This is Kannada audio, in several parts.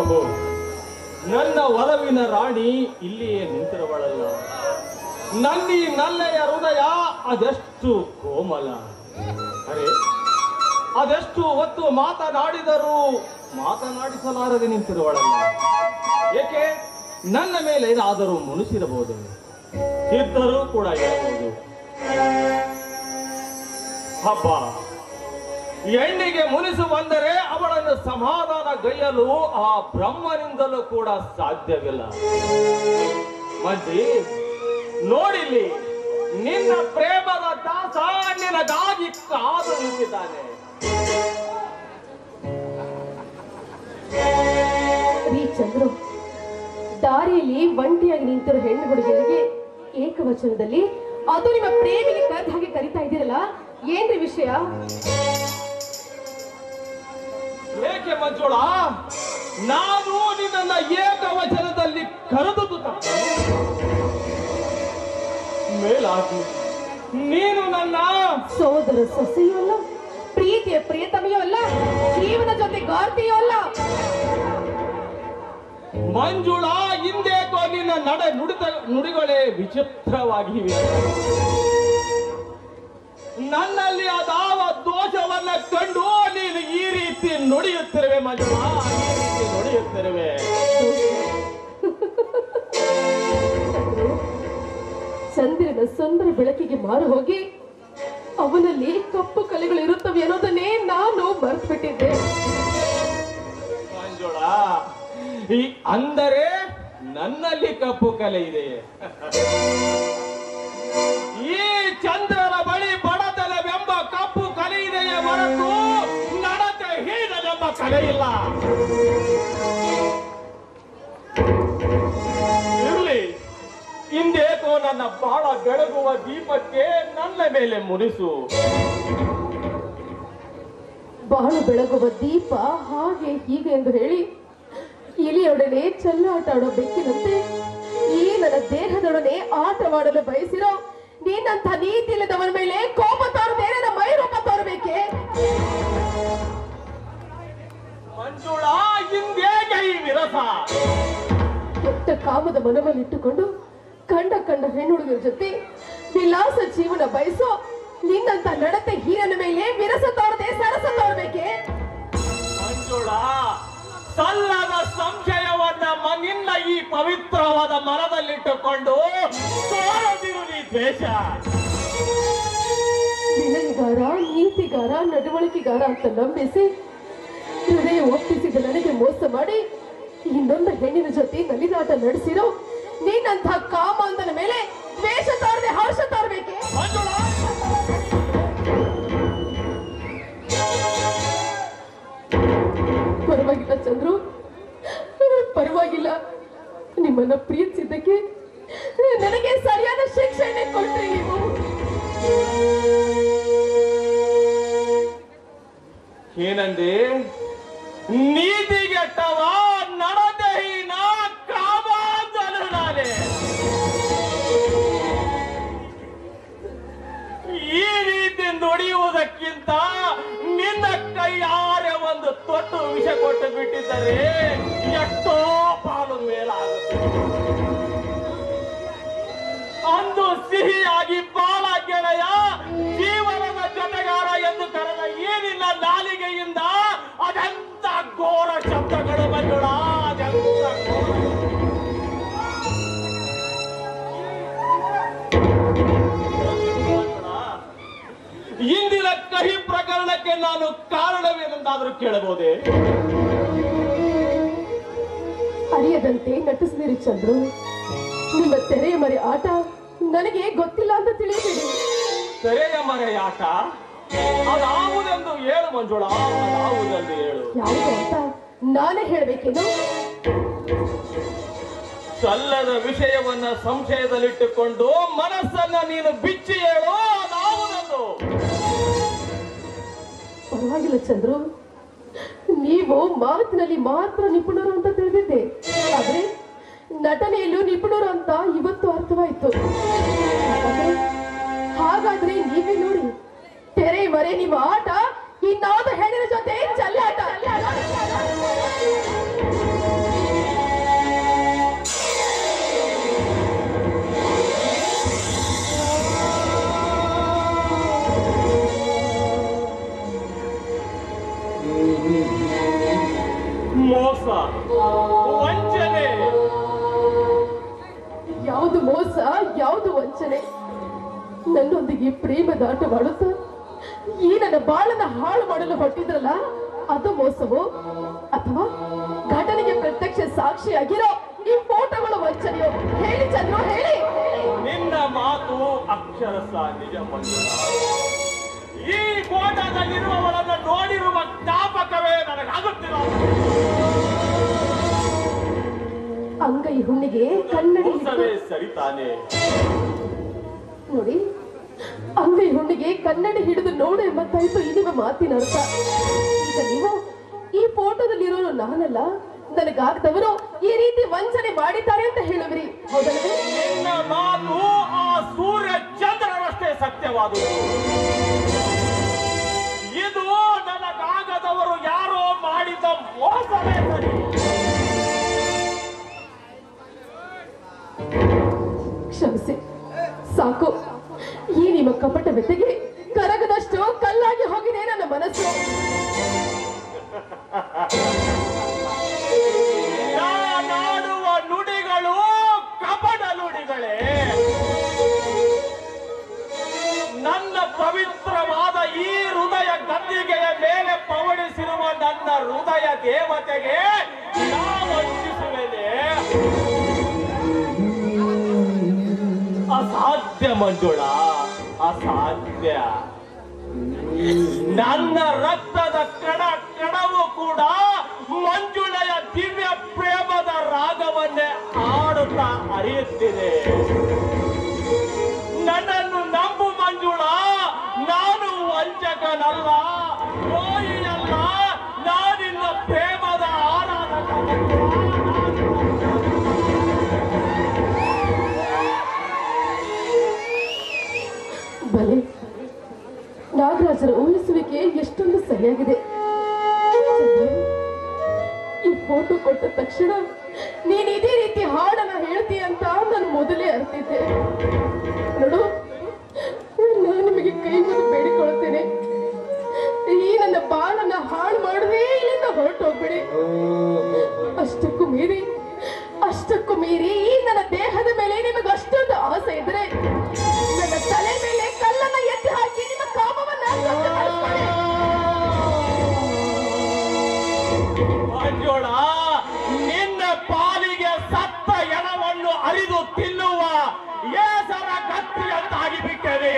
ಪ್ರಭು, ನನ್ನ ಒಲವಿನ ರಾಣಿ ಇಲ್ಲಿಯೇ ನಿಂತಿರುವಳಲ್ಲ. ನನ್ನಿ ನಲ್ಲೆಯ ಹೃದಯ ಅದೆಷ್ಟು ಕೋಮಲ. ಅರೆ, ಅದೆಷ್ಟು ಹೊತ್ತು ಮಾತನಾಡಿದರೂ ಮಾತನಾಡಿಸಲಾರದೆ ನಿಂತಿರುವಳಲ್ಲ. ಏಕೆ? ನನ್ನ ಮೇಲೆ ಏನಾದರೂ ಮುನಿಸಿರಬಹುದು, ಇದ್ದರೂ ಕೂಡ ಇರಬಹುದು. ಹಬ್ಬ, ಹೆಣ್ಣಿಗೆ ಮುನಿಸು ಬಂದರೆ ಅವಳನ್ನು ಸಮಾಧಾನ ಗೈಯಲು ಆ ಬ್ರಹ್ಮನಿಂದಲೂ ಕೂಡ ಸಾಧ್ಯವಿಲ್ಲ. ಮಂಜಿ, ನೋಡಿಲ್ಲಿ, ನಿನ್ನ ಪ್ರೇಮದ ದಾಸ ನಿನಗಾಗಿ ಕಾದು ನಿಂತಿದ್ದಾನೆ. ಚಂದ್ರು, ದಾರಿಯಲ್ಲಿ ಒಂಟಿಯಾಗಿ ನಿಂತಿರೋ ಹೆಣ್ಣು ಹುಡುಗಿಯರಿಗೆ ಏಕವಚನದಲ್ಲಿ ಅದು ನಿಮ್ಮ ಪ್ರೇಮಿಗೆ ಕರೆದ ಹಾಗೆ ಕರಿತಾ ಇದ್ದೀರಲ್ಲ, ಏನ್ರಿ ವಿಷಯ? ಏಕೆ ಮಂಜುಳ, ನಾನು ನಿನ್ನ ಏಕವಚನದಲ್ಲಿ ಕರೆದುದು ತಪ್ಪು. ಮೇಲಾಗಿ ನೀನು ನನ್ನ ಸೋದರ ಸೊಸೆಯೂ ಅಲ್ಲ, ಪ್ರೀತಿಯ ಪ್ರಿಯತಮೆಯೂ ಅಲ್ಲ, ಜೀವನ ಜೊತೆ ಗಾರ್ತಿಯೂ ಅಲ್ಲ. ಮಂಜುಳ, ಹಿಂದೇಕೋ ನಿನ್ನ ನುಡಿಗಳೇ ವಿಚಿತ್ರವಾಗಿವೆ. ನನ್ನಲ್ಲಿ ಅದಾವ ದೋಷವನ್ನ ಕಂಡು ನೀನು ಈ ರೀತಿ ನುಡಿಯುತ್ತಿರುವೆ ಮಂಜುಳ, ಈ ರೀತಿ ನುಡಿಯುತ್ತಿರುವೆ. ಚಂದ್ರನ ಸುಂದರ ಬೆಳಕಿಗೆ ಮಾರು ಹೋಗಿ ಅವನಲ್ಲಿ ಕಪ್ಪು ಕಲೆಗಳು ಇರುತ್ತವೆ ಅನ್ನೋದನ್ನೇ ನಾನು ಮರೆತು ಬಿಟ್ಟಿದ್ದೆ. ಮಂಜುಳ, ಅಂದರೆ ನನ್ನಲ್ಲಿ ಕಪ್ಪು ಕಲೆ ಇದೆ. ಈ ಚಂದ್ರನ ಬಳಿ ಬಡತನವೆಂಬ ಕಪ್ಪು ಕಲೆ ಇದೆಯೇ ಹೊರತು ನಡತೆ ಹೀನವೆಂಬ ಕಲೆ ಇಲ್ಲ. ಇರಲಿ, ಹಿಂದೇಕೋ ನನ್ನ ಬಾಳ ಬೆಳಗುವ ದೀಪಕ್ಕೆ ನನ್ನ ಮೇಲೆ ಮುನಿಸು. ಬಾಳು ಬೆಳಗುವ ದೀಪ ಹಾಗೆ ಹೀಗೆ ಎಂದು ಹೇಳಿ ಇಲಿಯೊಡನೆ ಚೆಲ್ಲಾಟ ಆಡೋ ಬೆಕ್ಕಿನಂತೆ ಈ ನನ್ನ ದೇಹದೊಡನೆ ಆಟವಾಡಲು ಬಯಸಿರೋ ನೀನಂತ ನೀತಿ ಇಲ್ಲದವನ ಮೇಲೆ ಕೋಪ ತೋರದೆ ಮೈ ರೂಪ ತೋರಬೇಕೆ? ಮಂಜುಳ, ಹಿಂದೇಗೆ ಈ ವಿರಸ? ಕೆಟ್ಟ ಕಾಮದ ಮನವನ್ನಿಟ್ಟುಕೊಂಡು ಕಂಡ ಹೆಣ್ಣುಡುಗರ ಜೊತೆ ವಿಲಾಸ ಜೀವನ ಬಯಸೋ ನಿನ್ನಂತ ನಡತೆ ಹೀರನ ಮೇಲೆ ವಿರಸ ತೋರದೆ ಸರಸ ತೋರಬೇಕೆ? ಮಂಜುಳ, ಸಲ್ಲದ ಸಂಶಯವನ್ನ ನಿನ್ನ ಈ ಪವಿತ್ರವಾದ ಮನದಲ್ಲಿಟ್ಟುಕೊಂಡು ತೋರದಿರು ನೀ ದ್ವೇಷ. ವಿನಯಗಾರ, ನೀತಿಗಾರ, ನಡವಳಿಕೆಗಾರ ಅಂತ ನಂಬಿಸಿ ಹೃದಯ ಒಪ್ಪಿಸಿದ ನನಗೆ ಮೋಸ ಮಾಡಿ ಇನ್ನೊಂದು ಹೆಣ್ಣಿನ ಜೊತೆ ನಲಿದಾಟ ನಡೆಸಿರೋ ನೀನಂತ ಕಾಮಾಂಧನ ಮೇಲೆ ದ್ವೇಷ ತೋರದೆ ಹರ್ಷ ತೋರಬೇಕೆ? ಪರವಾಗಿಲ್ಲ ಚಂದ್ರು, ಪರವಾಗಿಲ್ಲ. ನಿಮ್ಮನ್ನ ಪ್ರೀತಿಸಿದ್ದಕ್ಕೆ ನನಗೆ ಸರಿಯಾದ ಶಿಕ್ಷೆ ಕೊಟ್ರಿ ನೀವು. ಏನಂದೆ? ನೀತಿಗೆಟ್ಟವ, ನಡದಹೀನ, ಕಾಮಾಂಧನು ನಾನೇ. ಈ ರೀತಿ ನುಡಿಯುವುದಕ್ಕಿಂತ ನಿನ್ನ ಕೈಯಾರೆ ಒಂದು ತೊಟ್ಟು ವಿಷ ಕೊಟ್ಟು ಬಿಟ್ಟಿದ್ದರೆ ಎಷ್ಟೋ ಪಾಲು ಮೇಲಾಗುತ್ತೆ. ಅಂದು ಸಿಹಿಯಾಗಿ ಬಾಳ ಗೆಳೆಯ, ಜೀವನದ ಜೊತೆಗಾರ ಎಂದು ಕರೆದ ಈ ನಿನ್ನ ನಾಲಿಗೆಯಿಂದ ಅದೆಂತ ಘೋರ ಶಬ್ದಗಳು ಬಂದುಳ, ಅದೆಂತ ಘೋರ. ಇಂದಿನ ಕಹಿ ಪ್ರಕರಣಕ್ಕೆ ನಾನು ಕಾರಣವೇನೆಂದಾದರೂ ಕೇಳಬಹುದೇ? ಅರಿಯದಂತೆ ನಟಿಸಿದಿರಿ ಚಂದ್ರು. ನಿಮ್ಮ ತೆರೆಯ ಮರೆ ಆಟ ನನಗೆ ಗೊತ್ತಿಲ್ಲ ಅಂತ ತಿಳಿಯಬೇಡಿ. ತೆರೆಯ ಮರೆ ಆಟ ಅದಾವುದೆಂದು ಹೇಳು ಮಂಜುಳ, ಅದಾವುದೆಂದು ಹೇಳು. ಯಾವುದು ಅಂತ ನಾನೇ ಹೇಳ್ಬೇಕೇನು? ಸಲ್ಲದ ವಿಷಯವನ್ನ ಸಂಶಯದಲ್ಲಿಟ್ಟುಕೊಂಡು ಮನಸ್ಸನ್ನ ನೀನು ಬಿಚ್ಚಿ ಹೇಳು, ಅದಾವುದೆಂದು. ಪರವಾಗಿಲ್ಲ ಚಂದ್ರು, ನೀವು ಮಾತಿನಲ್ಲಿ ಮಾತ್ರ ನಿಪುಣರು ಅಂತ ತಿಳಿದಿದ್ದೆ, ಆದ್ರೆ ನಟನೆಯಲ್ಲೂ ನಿಪುಣರು ಅಂತ ಇವತ್ತು ಅರ್ಥವಾಯ್ತು. ಹಾಗಾದ್ರೆ ನೀವೇ ನೋಡಿ, ತೆರೆ ಮರೆ ನಿಮ್ಮ ಆಟ ಇನ್ನಾದ ಹೆಣ್ಣಿನ ಜೊತೆ ಚೆಲ್ಲಾಟ. ಮೋಸ, ವಂಚನೆ. ಯಾವುದು ಮೋಸ, ಯಾವುದು ವಂಚನೆ? ನನ್ನೊಂದಿಗೆ ಪ್ರೇಮದಾಟವಾಡುತ್ತಾ ಈ ನನ್ನ ಬಾಳನ್ನ ಹಾಳು ಮಾಡಲು ಹೊಟ್ಟಿದ್ರಲ್ಲ, ಅದು ಮೋಸವೋ ಅಥವಾ ಘಟನೆಗೆ ಪ್ರತ್ಯಕ್ಷ ಸಾಕ್ಷಿಯಾಗಿರೋ ಈ ಫೋಟೋಗಳು ವಂಚನೆಯೋ? ಹೇಳಿ ಚಂದ್ರು, ಹೇಳಿ. ನಿನ್ನ ಮಾತು ಅಕ್ಷರಸ ನಿಜ ಮಂಜುಳ. ಈ ಫೋಟೋದಲ್ಲಿರುವವರನ್ನು ನೋಡಿರುವ ಜ್ಞಾಪಕವೇ ನನಗಾಗುತ್ತಿಲ್ಲ. ಅಂಗೈ ಹುಣ್ಣಿಗೆ ಕನ್ನಡಿ ಸರಿತಾನೆ. ನೋಡಿ, ಅಂಗೈ ಹುಣ್ಣಿಗೆ ಕನ್ನಡಿ ಹಿಡಿದು ನೋಡು ಎಂಬತ್ತಾಯ್ತು ಈ ನಿಮ್ಮ ಮಾತಿನ ಅರ್ಥ. ಈಗ ನೀವು ಈ ಫೋಟೋದಲ್ಲಿರೋರು ನಾನಲ್ಲ, ನನಗಾಗದವರು ಈ ರೀತಿ ವಂಚನೆ ಮಾಡಿದ್ದಾರೆ ಅಂತ ಹೇಳುವಿರಿ, ಹೌದಲ್ಲವೇ? ನಿನ್ನ ಮಾತು ಆ ಸೂರ್ಯ ಚಂದ್ರರಷ್ಟೇ ಸತ್ಯವಾದುದು. ಇದು ನನಗಾಗದವರು ಯಾರೋ ಮಾಡಿದ ಮೋಸವೇ ಸರಿ. ಕ್ಷಮಿಸಿ, ಸಾಕು. ಈ ನಿಮ್ಮ ಕಪಟ ಬೆತ್ತಗೆ ಕರಗದಷ್ಟು ಕಲ್ಲಾಗಿ ಹೋಗಿದೆ ನನ್ನ ಮನಸ್ಸು. ನಾಡುವ ನುಡಿಗಳು ಕಪಟ ನುಡಿಗಳೇ. ನನ್ನ ಪವಿತ್ರವಾದ ಈ ಹೃದಯ ಗದ್ದಿಗೆಯ ಮೇಲೆ ಪವಡಿಸಿರುವ ನನ್ನ ಹೃದಯ ದೇವತೆಗೆ ನಾವು ವಂಚಿಸುವೆನೆ. ಅಸಾಧ್ಯ ಮಂಜುಳ, ಅಸಾಧ್ಯ. ನನ್ನ ರಕ್ತದ ಕಣ ಕಣವು ಕೂಡ ಮಂಜುಳೆಯ ದಿವ್ಯ ಪ್ರೇಮದ ರಾಗವನ್ನೇ ಹಾಡುತ್ತಾ ಹರಿಯುತ್ತಿದೆ. ನನ್ನನ್ನು ನಂಬು ಮಂಜುಳ, ನಾನು ವಂಚಕನಲ್ಲ, ದ್ರೋಹಿಯಲ್ಲ, ನಾನಿನ್ನ ಪ್ರೇಮದ ಆರಾಧಕ. ಬಲೆ, ನಾಗರಾಜರ ಊಹಿಸುವಿಕೆ ಎಷ್ಟೊಂದು ಸರಿಯಾಗಿದೆ. ಈ ಫೋಟೋ ಕೊಟ್ಟ ತಕ್ಷಣ ನೀನ್ ಇದೇ ರೀತಿ ಹಾಡನ್ನ ಹೇಳ್ತೀಯ ಅಂತ ನಾನು ಮೊದಲೇ ಅರ್ತಿದ್ದೆ. ನೋಡು, ನಾನು ನಿಮಗೆ ಕೈ ಮುಗಿದು ಬೇಡಿಕೊಳ್ಳುತ್ತೇನೆ, ಈ ನನ್ನ ಬಾಳನ್ನ ಹಾಳು ಮಾಡದೆ ಇಲ್ಲಿಂದ ಹೊರಟು ಹೋಗ್ಬೇಡಿ. ಅಷ್ಟಕ್ಕೂ ಮೀರಿ ಈ ನನ್ನ ದೇಹದ ಮೇಲೆ ನಿಮಗೆ ಅಷ್ಟೊಂದು ಆಸೆ ಇದ್ರೆ ನನ್ನ ತಲೆ ಮೇಲೆ ಕಲ್ಲನ್ನ ಎತ್ತಿ ಹಾಕಿ ನಿಮ್ಮ ಕಾಮವನ್ನ ಮಂಜುಳ, ನಿನ್ನ ಪಾಲಿಗೆ ಸತ್ತ ಎಣವನ್ನು ಅರಿದು ತಿನ್ನುವ ಏಸರ ಕತ್ತಿಯಂತಾಗಿ ಬಿಟ್ಟರೆ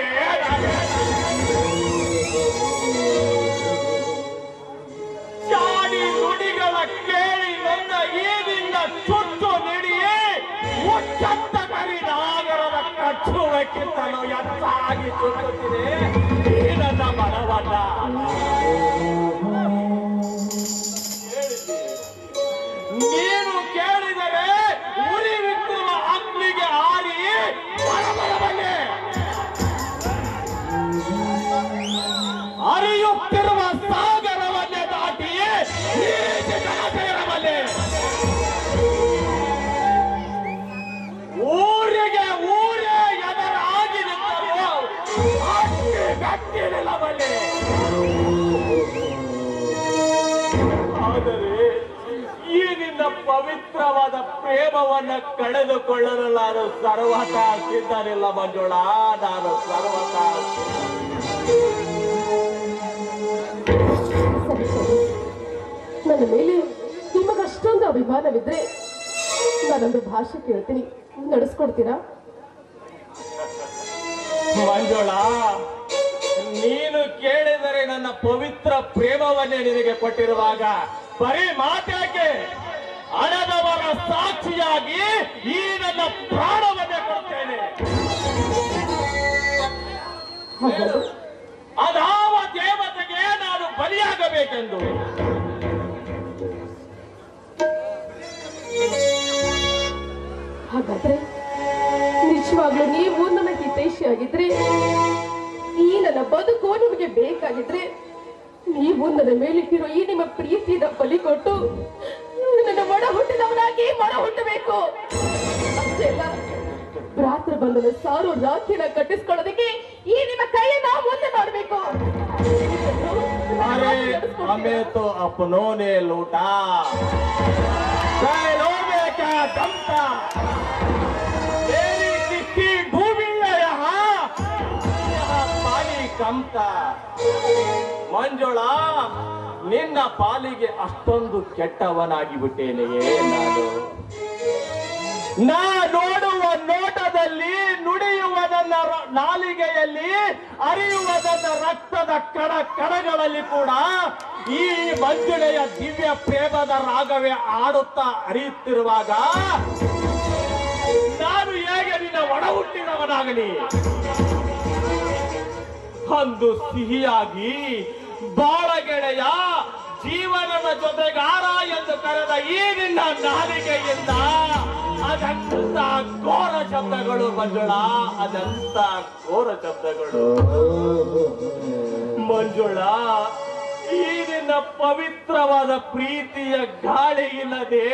ಚಾಡಿ ನುಡಿಗಳ ಕೇಳಿ ನನ್ನ ಈಗಿಂದ ಚುಟ್ಟು ನಿಡಿಯೇ ಮುಚ್ಚತ್ತ ಕರಿನಾಗರದ ಕಚ್ಚುವಕ್ಕಿಂತಲೂ ಎತ್ತಾಗಿ ಚುಚ್ಚುತ್ತಿದೆ ಈ ನನ್ನ ಮನವನ್ನ. ನೀನು ಕೇಳಿದರೆ ಉರಿವಿಕ್ಕುವ ಅಗ್ನಿಗೆ ಹಾರಿ ಮರಮರವನ್ನೇ ಹರಿಯುತ್ತಿರುವ ಸಾಗರವನ್ನೇ ದಾಟಿ ಈ ರೀತಿ ಕನಸೇರವನ್ನೇ ಊರಿಗೆ ಊರೇ ಎದರಾಗಿ ನಿಂತರು ಗಟ್ಟಿ ನಿಲ್ಲಬಲ್ಲೆ. ಆದರೆ ಈ ನಿನ್ನ ಪವಿತ್ರವಾದ ಪ್ರೇಮವನ್ನು ಕಳೆದುಕೊಳ್ಳಲು ನಾನು ಸರ್ವತಾ ಸಿದ್ಧನಿಲ್ಲ ಮಂಜುಳ, ನಾನು ಸರ್ವತಾ. ನನ್ನ ಮೇಲೆ ನಿಮಗಷ್ಟೊಂದು ಅಭಿಮಾನವಿದ್ರೆ ನಾನೊಂದು ಭಾಷೆ ಕೇಳ್ತೀನಿ, ನಡೆಸ್ಕೊಡ್ತೀರಾ? ಮಂಜುಳ, ನೀನು ಕೇಳಿದರೆ ನನ್ನ ಪವಿತ್ರ ಪ್ರೇಮವನ್ನೇ ನಿನಗೆ ಕೊಟ್ಟಿರುವಾಗ ಬರೀ ಮಾತಾಕೆ ಹಣದವರ ಸಾಕ್ಷಿಯಾಗಿ ಈ ನನ್ನ ಪ್ರಾಣವನ್ನೇ ಕೊಡ್ತೇನೆ. ಅದಾವ ದೇವತೆಗೆ ನಾನು ಬಲಿಯಾಗಬೇಕೆಂದು. ಹಾಗಾದ್ರೆ ನಿಜವಾಗ್ಲೂ ನೀವು ನನ್ನ ಹಿತೈಷಿಯಾಗಿದ್ರೆ, ಈ ನನ್ನ ಬದುಕು ನಿಮಗೆ ಬೇಕಾಗಿದ್ರೆ, ನೀವು ನನ್ನ ಮೇಲಿಟ್ಟಿರೋ ಈ ನಿಮ್ಮ ಪ್ರೀತಿನ ಬಲಿ ಕೊಟ್ಟು ನನ್ನ ಒಡ ಹುಟ್ಟಿದವನಾಗಿ ಮರ ಹುಟ್ಟಬೇಕು. ಅಷ್ಟೇ ಅಲ್ಲ, ಭ್ರಾತೃ ಬಂಧನ ಸಾರು ರಾಖಿನ ಕಟ್ಟಿಸ್ಕೊಳ್ಳೋದಕ್ಕೆ ಈ ನಿಮ್ಮ ಕೈಯನ್ನ ಮುಂದೆ ಮಾಡಬೇಕು. अरे हमें तो अपनों ने लूटा, बैलों में क्या दम था, तेरी किसकी डूबी है यहाँ पानी कम था. ಮಂಜುಳ, ನಿನ್ನ ಪಾಲಿಗೆ ಅಷ್ಟೊಂದು ಕೆಟ್ಟವನಾಗಿ ಬಿಟ್ಟೇನೆಯೇ ನಾನು? ನಾ ನೋಡುವ ನೋಟದಲ್ಲಿ, ನುಡಿಯುವ ನನ್ನ ನಾಲಿಗೆಯಲ್ಲಿ, ಅರಿಯುವ ನನ್ನ ರಕ್ತದ ಕಣಗಳಲ್ಲಿ ಕೂಡ ಈ ಮಂಜುಳೆಯ ದಿವ್ಯ ಪ್ರೇಮದ ರಾಗವೇ ಆಡುತ್ತಾ ಹರಿಯುತ್ತಿರುವಾಗ ನಾನು ಹೇಗೆ ನಿನ್ನ ಒಡ ಹುಟ್ಟಿದವನಾಗಲಿ? ಅಂದು ಸಿಹಿಯಾಗಿ ಬಾಳಗೆಳೆಯ, ಜೀವನದ ಜೊತೆಗಾರ ಎಂದು ಕರೆದ ಈ ನಿನ್ನ ನಾಲಿಗೆಯಿಂದ ಅದಂತ ಘೋರ ಶಬ್ದಗಳು ಮಂಜುಳ, ಅದಂತ ಘೋರ ಶಬ್ದಗಳು. ಮಂಜುಳ, ಈ ನಿನ್ನ ಪವಿತ್ರವಾದ ಪ್ರೀತಿಯ ಗಾಳಿ ಇಲ್ಲದೆ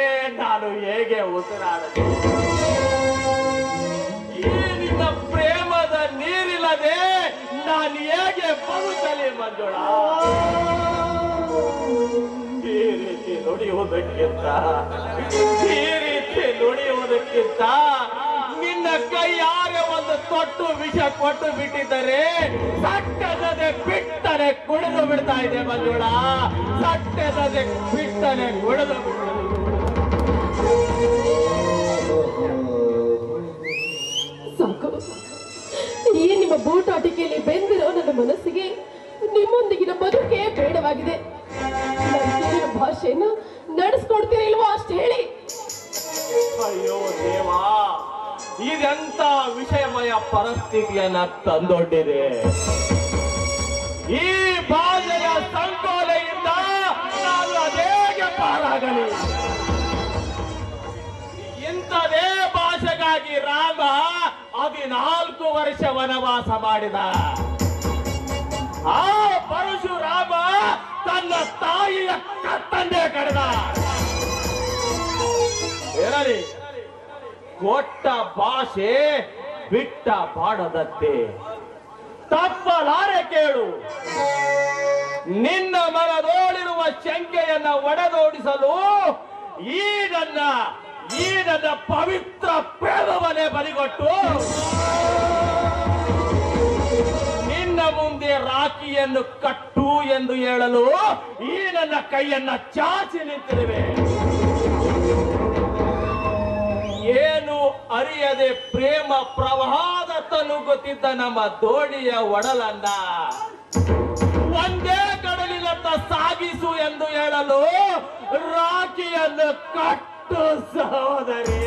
ನಾನು ಹೇಗೆ ಉಸಿರಾಡಲಿ? ಈ ನಿನ್ನ ಪ್ರೇಮದ ನೀರಿಲ್ಲದೆ ನಾನು ಹೇಗೆ ಬದುಕಲಿ ಮಂಜುಳ? ಈ ರೀತಿ ನುಡಿಯುವುದಕ್ಕಿಂತ ನಿನ್ನ ಕೈಯಾರೆ ಒಂದು ತೊಟ್ಟು ವಿಷ ಕೊಟ್ಟು ಬಿಟ್ಟಿದ್ದರೆ ಸಟ್ಟೆದದೆ ಬಿಟ್ಟನೆ ಕುಡಿದು ಬಿಡ್ತಾ ಇದೆ ಮಂಜುಳ, ಸಟ್ಟೆದದೆ ಬಿಟ್ಟನೆ ಕುಡಿದು ಸಾಕು. ಈ ನಿಮ್ಮ ಬೂಟಾಟಿಕೆಯಲ್ಲಿ ಬೆಂದಿರೋ ನನ್ನ ಮನಸ್ಸಿಗೆ ನಿಮ್ಮೊಂದಿಗಿನ ಬದುಕೆ ಬೇಡವಾಗಿದೆ. ನನ್ನ ಭಾಷೆಯನ್ನು ನಡೆಸ್ಕೊಡ್ತೀರಿಲ್ವೋ ಅಷ್ಟು ಹೇಳಿ. ಅಯ್ಯೋ ದೇವಾ, ಇದೆಂತ ವಿಷಯಮಯ ಪರಿಸ್ಥಿತಿಯನ್ನ ತಂದೊಡ್ಡಿದೆ. ಈ ಭಾಷೆಯ ಸಂಕೋಲೆಯಿಂದ ನಾನು ಅದೇಗೆ ಪಾರಾಗಲಿ? ಇಂಥದೇ ಭಾಷೆಗಾಗಿ ರಾಮ 14 ವರ್ಷ ವನವಾಸ ಮಾಡಿದ. ಆ ಪರಶುರಾಮ ತನ್ನ ತಾಯಿಯ ಕತ್ತನ್ನೇ ಕಳೆದ. ಇರಲಿ, ಕೊಟ್ಟ ಭಾಷೆ ಬಿಟ್ಟ ಬಾಡದತ್ತೆ ತಪ್ಪಲಾರೆ ಕೇಳು. ನಿನ್ನ ಮನದೋಳಿರುವ ಶಂಕೆಯನ್ನ ಒಡೆದೋಡಿಸಲು ಈ ನನ್ನ ಪವಿತ್ರ ಪ್ರೇಮವನ್ನೇ ಬಲಿಗೊಟ್ಟು ನಿನ್ನ ಮುಂದೆ ರಾಖಿಯನ್ನು ಕಟ್ಟು ಎಂದು ಹೇಳಲು ಈ ನನ್ನ ಕೈಯನ್ನ ಚಾಚಿ ನಿಂತಿರುವೆ. ಏನು ಅರಿಯದೆ ಪ್ರೇಮ ಪ್ರವಾಹದ ತನುಗುತ್ತಿದ್ದ ನಮ್ಮ ದೋಣಿಯ ಒಡಲನ್ನ ಒಂದೇ ಕಡಲಿನತ್ತ ಸಾಗಿಸು ಎಂದು ಹೇಳಲು ರಾಖಿಯನ್ನು ಕಟ್ಟು ಸಹೋದರಿ.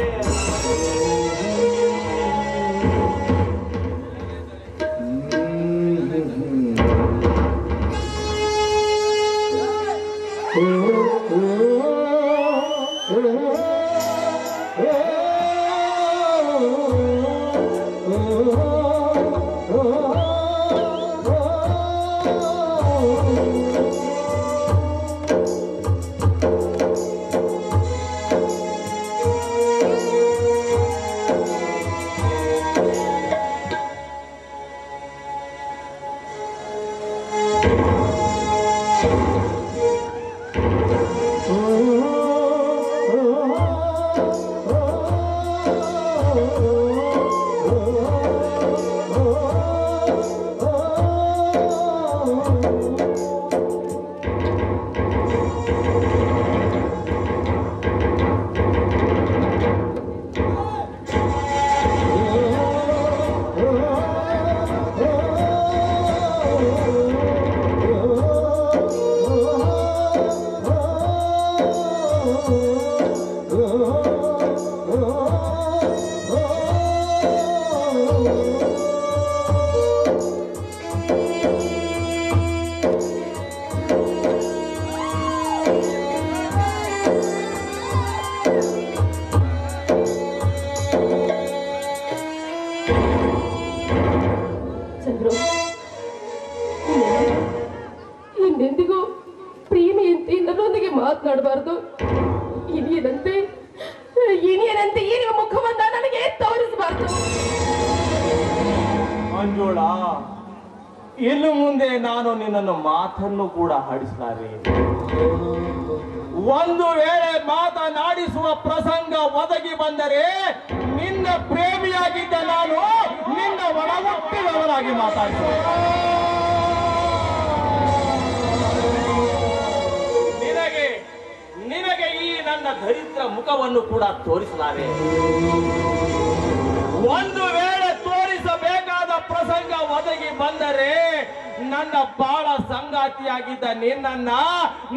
ಇನ್ನೆಂದಿಗೂ ಪ್ರೇಮಿಯಂತೆ ನನ್ನೊಂದಿಗೆ ಮಾತನಾಡಬಾರದು. ಇನಿಯನಂತೆ ಈ ನಿಮ್ಮ ಮುಖವನ್ನ ನನಗೆ ತೋರಿಸಬಾರದು. ಮಂಜುಳ, ಇನ್ನು ಮುಂದೆ ನಾನು ನಿನ್ನನ್ನು ಮಾತನ್ನು ಕೂಡ ಆಡಿಸಲಾರೆ. ಒಂದು ವೇಳೆ ಮಾತನಾಡಿಸುವ ಪ್ರಸಂಗ ಒದಗಿ ಬಂದರೆ ನಿನ್ನ ಪ್ರೇಮಿಯಾಗಿದ್ದ ನಾನು ನಿನ್ನ ಒಳಗುಟ್ಟಿದವರಾಗಿ ಮಾತಾಡ್ತೇನೆ. ನಿನಗೆ ಈ ನನ್ನ ದರಿದ್ರ ಮುಖವನ್ನು ಕೂಡ ತೋರಿಸಲಾರೆ. ಒಂದು ವೇಳೆ ತೋರಿಸಬೇಕಾದ ಪ್ರಸಂಗ ಒದಗಿ ಬಂದರೆ ನನ್ನ ಬಾಳ ಸಂಗಾತಿಯಾಗಿದ್ದ ನಿನ್ನನ್ನ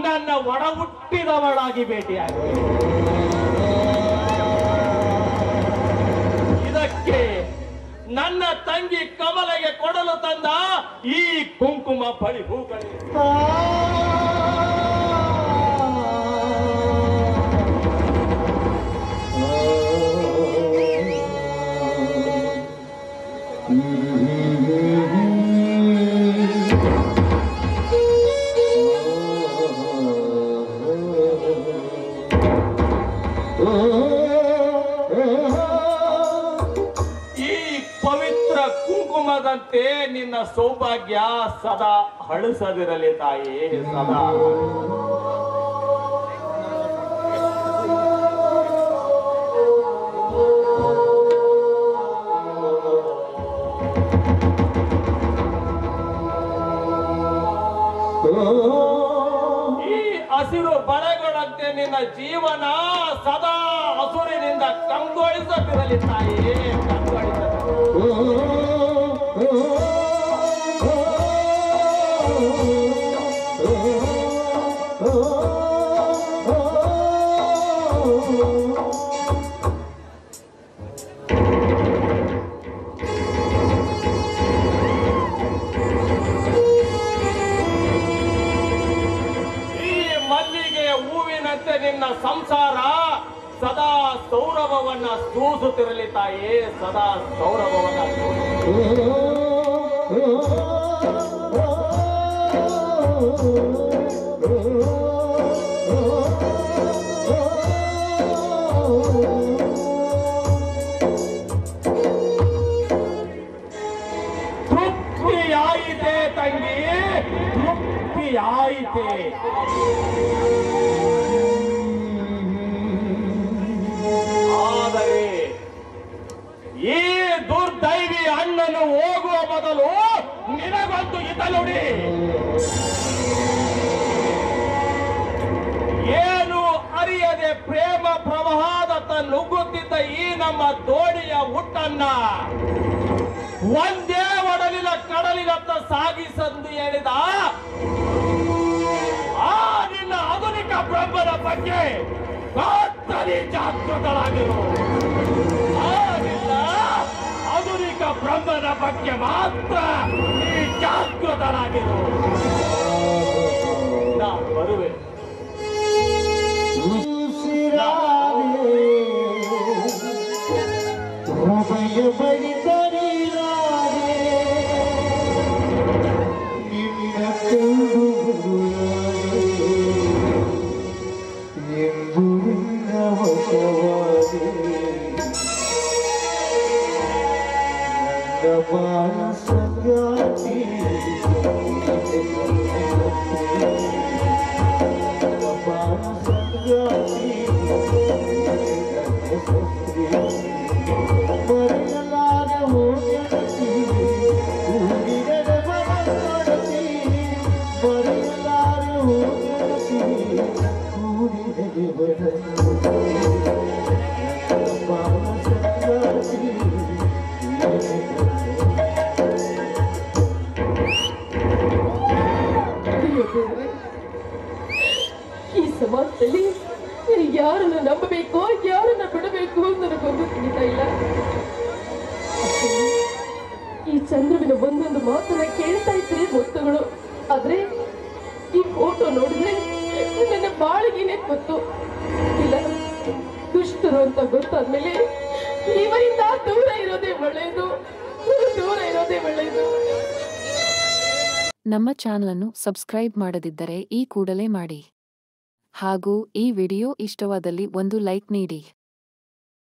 ನನ್ನ ಒಡಹುಟ್ಟಿದವಳಾಗಿ ಭೇಟಿಯಾಗಿ ಇದಕ್ಕೆ ನನ್ನ ತಂಗಿ ಕಮಲೆಗೆ ಕೊಡಲು ತಂದ ಈ ಕುಂಕುಮ ಬಳಿ ಹೂಗಳು. ಕುಂಕುಮದಂತೆ ನಿನ್ನ ಸೌಭಾಗ್ಯ ಸದಾ ಹಳಸದಿರಲಿ ತಾಯಿ, ಸದಾ. ಈ ಹಸಿರು ಬಳೆಗಳಂತೆ ನಿನ್ನ ಜೀವನ ಸದಾ ಹಸುರಿನಿಂದ ಕಂಗೊಳಿಸದಿರಲಿ ತಾಯಿ, ಕಂಗೊಳಿಸದಿರಲಿ. ನಿನ್ನ ಸಂಸಾರ ಸದಾ ಸೌರಭವನ್ನ ಸೂಸುತ್ತಿರಲಿ ತಾಯಿ, ಸದಾ ಸೌರಭವನ್ನ ತೃಪ್ತಿಯಾಯಿತೆ ತಂಗಿ, ತೃಪ್ತಿಯಾಯಿತೆ. ಆದರೆ ಈ ದುರ್ದೈವಿ ಅಣ್ಣನು ಹೋಗುವ ಮೊದಲು ನಿನಗೊಂದು ಹಿತ ನುಡಿ. ಏನು ಅರಿಯದೆ ಪ್ರೇಮ ಪ್ರವಾಹದತ್ತ ನುಗ್ಗುತ್ತಿದ್ದ ಈ ನಮ್ಮ ದೋಣಿಯ ಹುಟ್ಟನ್ನ ಒಂದೇ ಒಡಲಿನ ಕಡಲಿನತ್ತ ಸಾಗಿಸಂದು ಹೇಳಿದ ಆ ನಿನ್ನ ಆಧುನಿಕ ಬ್ರಹ್ಮನ ಬಗ್ಗೆ ಜಾಗೃತರಾಗಿರು. ಆಧುನಿಕ ಬ್ರಹ್ಮನ ಬಗ್ಗೆ ಮಾತ್ರ ನೀ ಜಾಗೃತರಾಗಿರು. ನಾನು ಬರುವೆ. ಈ ಸಮಾಜದಲ್ಲಿ ಯಾರನ್ನ ನಂಬಬೇಕು, ಯಾರನ್ನ ಬಿಡಬೇಕು ನನಗೊಂದು ತಿಳಿತಾ ಇಲ್ಲ. ಈ ಚಂದ್ರುವಿನ ಒಂದೊಂದು ಮಾತನ್ನ ಕೇಳ್ತಾ ಇದ್ರೆ ಮುತ್ತುಗಳು, ಆದ್ರೆ ಈ ಫೋಟೋ ನೋಡಿದ್ರೆ ನನ್ನ ಬಾಳಿಗೆನೆ ಗೊತ್ತು ಇಲ್ಲ. ದುಷ್ಟರು ಅಂತ ಗೊತ್ತಾದ್ಮೇಲೆ ಇವರಿಂದ ದೂರ ಇರೋದೇ ಒಳ್ಳೆಯದು, ದೂರ ಇರೋದೇ ಒಳ್ಳೆಯದು. ನಮ್ಮ ಚಾನಲ್ ಅನ್ನು ಸಬ್ಸ್ಕ್ರೈಬ್ ಮಾಡದಿದ್ದರೆ ಈ ಕೂಡಲೇ ಮಾಡಿ. ಹಾಗೂ ಈ ವಿಡಿಯೋ ಇಷ್ಟವಾದಲ್ಲಿ ಒಂದು ಲೈಕ್ ನೀಡಿ.